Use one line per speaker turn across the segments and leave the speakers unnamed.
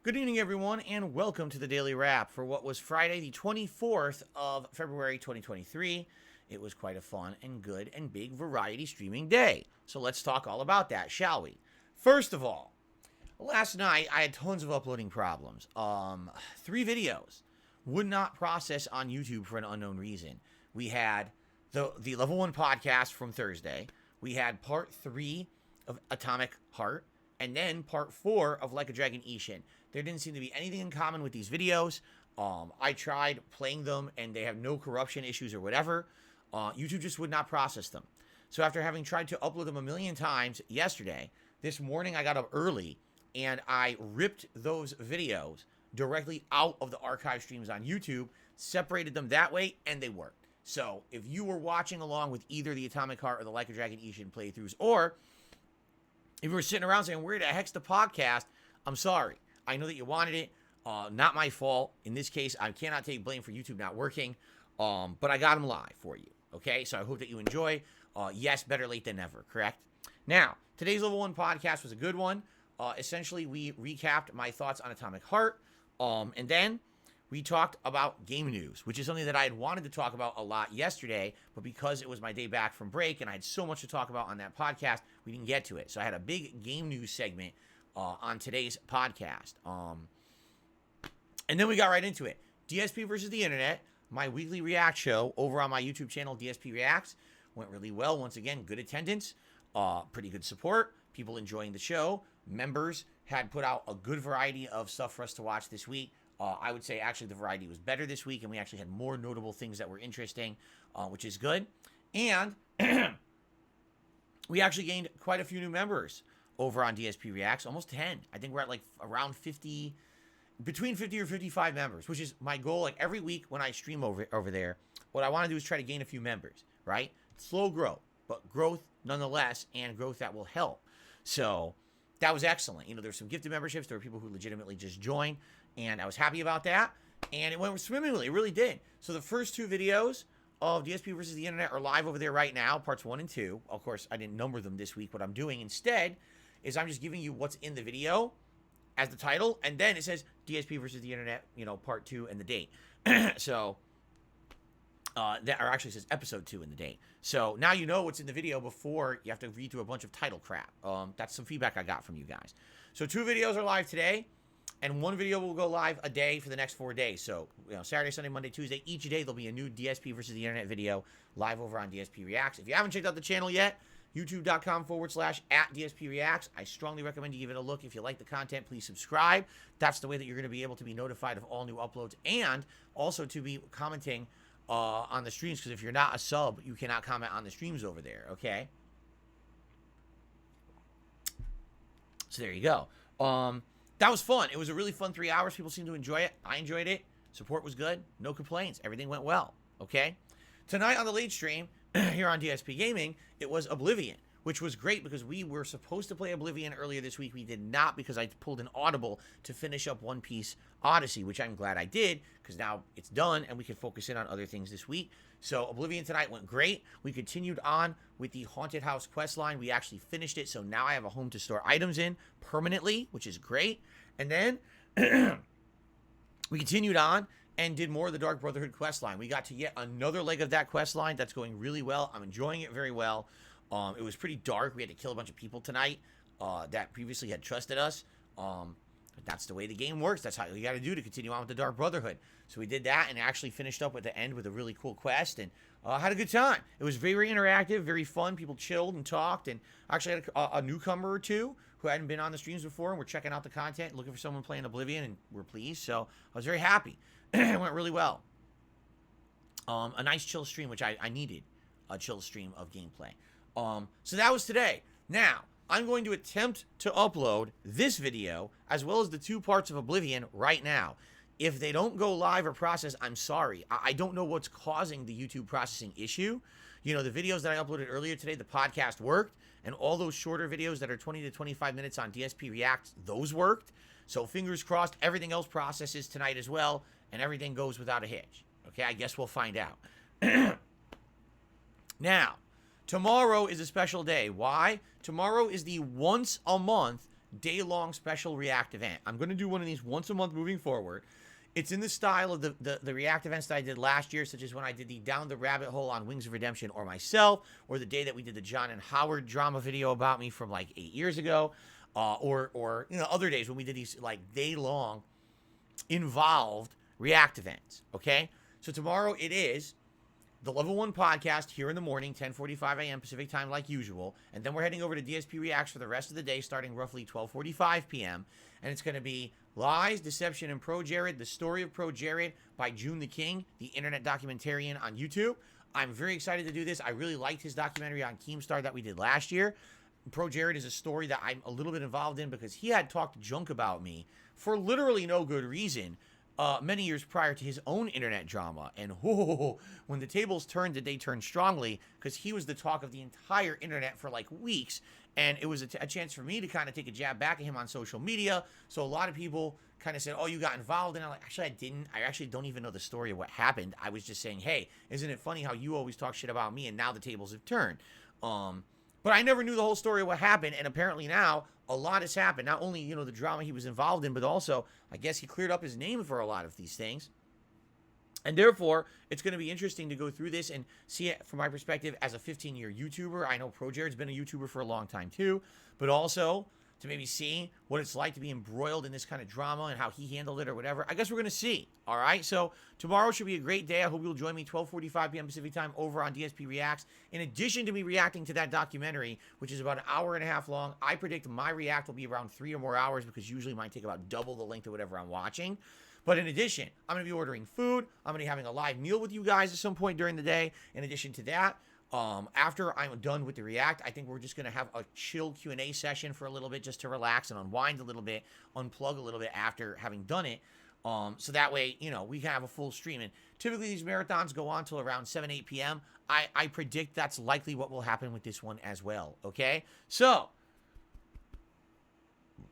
Good evening, everyone, and welcome to the Daily Wrap for what was Friday, the 24th of February, 2023. It was quite a fun and good and big variety streaming day. So let's talk all about that, shall we? First of all, last night I had tons of uploading problems. 3 videos would not process on YouTube for an unknown reason. We had the Level 1 podcast from Thursday. We had part 3 of Atomic Heart, and then part 4 of Like a Dragon Ishin. There didn't seem to be anything in common with these videos. I tried playing them, and they have no corruption issues or whatever. YouTube just would not process them. So after having tried to upload them a million times yesterday, this morning I got up early, and I ripped those videos directly out of the archive streams on YouTube, separated them that way, and they worked. So if you were watching along with either the Atomic Heart or the Like a Dragon Ishin playthroughs, or if you were sitting around saying, where the heck's the podcast? I'm sorry. I know that you wanted it. Not my fault. In this case, I cannot take blame for YouTube not working. But I got them live for you. Okay? So I hope that you enjoy. Yes, better late than never. Correct? Now, today's Level 1 podcast was a good one. Essentially, we recapped my thoughts on Atomic Heart. And then we talked about game news, which is something that I had wanted to talk about a lot yesterday, but because it was my day back from break and I had so much to talk about on that podcast, we didn't get to it. So I had a big game news segment on today's podcast. And then we got right into it. DSP versus the internet, my weekly react show over on my YouTube channel, DSP Reacts, went really well. Once again, good attendance, pretty good support, people enjoying the show. Members had put out a good variety of stuff for us to watch this week. I would say actually the variety was better this week, and we actually had more notable things that were interesting, which is good. And we actually gained quite a few new members over on DSP Reacts, almost 10. I think we're at like around 50, between 50 or 55 members, which is my goal. Like every week when I stream over there, what I want to do is try to gain a few members, right? Slow growth, but growth nonetheless, and growth that will help. So that was excellent. You know, there's some gifted memberships. There were people who legitimately just joined, and I was happy about that. And it went swimmingly. It really did. So the first 2 videos of DSP versus the internet are live over there right now, parts 1 and 2. Of course, I didn't number them this week. What I'm doing instead is I'm just giving you what's in the video as the title, and then it says DSP versus the internet, you know, part 2 and the date. So that, or actually says episode 2 and the date. So now you know what's in the video before you have to read through a bunch of title crap. That's some feedback I got from you guys. So 2 videos are live today, and 1 video will go live a day for the next 4 days. So, you know, Saturday, Sunday, Monday, Tuesday, each day there'll be a new DSP versus the internet video live over on DSP Reacts. If you haven't checked out the channel yet, youtube.com/@DSP Reacts. I strongly recommend you give it a look. If you like the content, please subscribe. That's the way that you're going to be able to be notified of all new uploads, and also to be commenting on the streams, because if you're not a sub, you cannot comment on the streams over there, okay? So there you go. That was fun. It was a really fun 3 hours. People seemed to enjoy it. I enjoyed it. Support was good. No complaints. Everything went well, okay? Tonight on the late stream, here on DSPGaming, it was Oblivion, which was great because we were supposed to play Oblivion earlier this week. We did not, because I pulled an Audible to finish up One Piece Odyssey, which I'm glad I did, because now it's done and we can focus in on other things this week. So Oblivion tonight went great. We continued on with the Haunted House quest line. We actually finished it, so now I have a home to store items in permanently, which is great. And then we continued on and did more of the Dark Brotherhood quest line. We got to yet another leg of that quest line. That's going really well. I'm enjoying it very well. It was pretty dark. We had to kill a bunch of people tonight that previously had trusted us. But that's the way the game works. That's how you got to do to continue on with the Dark Brotherhood. So we did that and actually finished up at the end with a really cool quest, and had a good time. It was very interactive, very fun. People chilled and talked, and actually had a newcomer or 2 who hadn't been on the streams before, and we're checking out the content, looking for someone playing Oblivion, and we're pleased. So I was very happy. It went really well. A nice chill stream, which I needed, a chill stream of gameplay. So that was today. Now, I'm going to attempt to upload this video as well as the 2 parts of Oblivion right now. If they don't go live or process, I'm sorry. I don't know what's causing the YouTube processing issue. You know, the videos that I uploaded earlier today, the podcast worked, and all those shorter videos that are 20 to 25 minutes on DSP Reacts, those worked. So fingers crossed, everything else processes tonight as well, and everything goes without a hitch. Okay, I guess we'll find out. Now, tomorrow is a special day. Why? Tomorrow is the once a month day-long special React event. I'm going to do one of these once a month moving forward. It's in the style of the React events that I did last year, such as when I did the Down the Rabbit Hole on Wings of Redemption or myself, or the day that we did the John and Howard drama video about me from like 8 years ago, or other days when we did these like day-long involved React events, okay? So tomorrow it is the Level 1 podcast here in the morning, 10:45 a.m. Pacific time like usual, and then we're heading over to DSP Reacts for the rest of the day starting roughly 12:45 p.m., and it's going to be Lies, Deception, and Pro Jared, the story of Pro Jared by June the King, the internet documentarian on YouTube. I'm very excited to do this. I really liked his documentary on Keemstar that we did last year. Pro Jared is a story that I'm a little bit involved in because he had talked junk about me for literally no good reason many years prior to his own internet drama. And when the tables turned, did they turn strongly, because he was the talk of the entire internet for like weeks. And it was a chance for me to kind of take a jab back at him on social media. So a lot of people kind of said, oh, you got involved. And I'm like, actually, I didn't. I actually don't even know the story of what happened. I was just saying, hey, isn't it funny how you always talk shit about me and now the tables have turned? But I never knew the whole story of what happened. And apparently now a lot has happened. Not only, the drama he was involved in, but also I guess he cleared up his name for a lot of these things. And therefore, it's going to be interesting to go through this and see it from my perspective as a 15-year YouTuber. I know Pro Jared's been a YouTuber for a long time too, but also to maybe see what it's like to be embroiled in this kind of drama and how he handled it or whatever. I guess we're going to see. All right. So tomorrow should be a great day. I hope you'll join me 12:45 p.m. Pacific time over on DSP Reacts. In addition to me reacting to that documentary, which is about an hour and a half long, I predict my react will be around 3 or more hours because usually mine take about double the length of whatever I'm watching. But in addition, I'm going to be ordering food. I'm going to be having a live meal with you guys at some point during the day. In addition to that, after I'm done with the React, I think we're just going to have a chill Q&A session for a little bit just to relax and unwind a little bit, unplug a little bit after having done it. So that way, we can have a full stream. And typically these marathons go on till around 7, 8 p.m. I predict that's likely what will happen with this one as well, okay? So,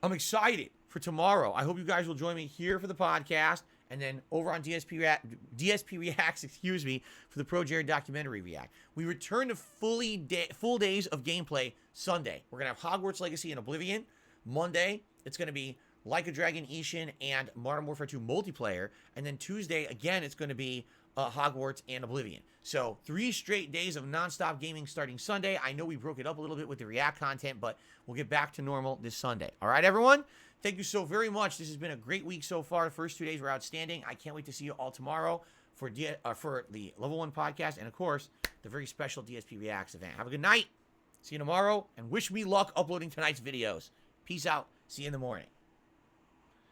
I'm excited for tomorrow. I hope you guys will join me here for the podcast and then over on DSP Reacts, for the Pro Jared documentary React. We return to full days of gameplay Sunday. We're going to have Hogwarts Legacy and Oblivion. Monday, it's going to be Like a Dragon Ishin and Modern Warfare 2 multiplayer. And then Tuesday, again, it's going to be Hogwarts and Oblivion. So 3 straight days of nonstop gaming starting Sunday. I know we broke it up a little bit with the React content, but we'll get back to normal this Sunday. All right, everyone? Thank you so very much. This has been a great week so far. The first 2 days were outstanding. I can't wait to see you all tomorrow for the Level 1 podcast and, of course, the very special DSP Reacts event. Have a good night. See you tomorrow, and wish me luck uploading tonight's videos. Peace out. See you in the morning.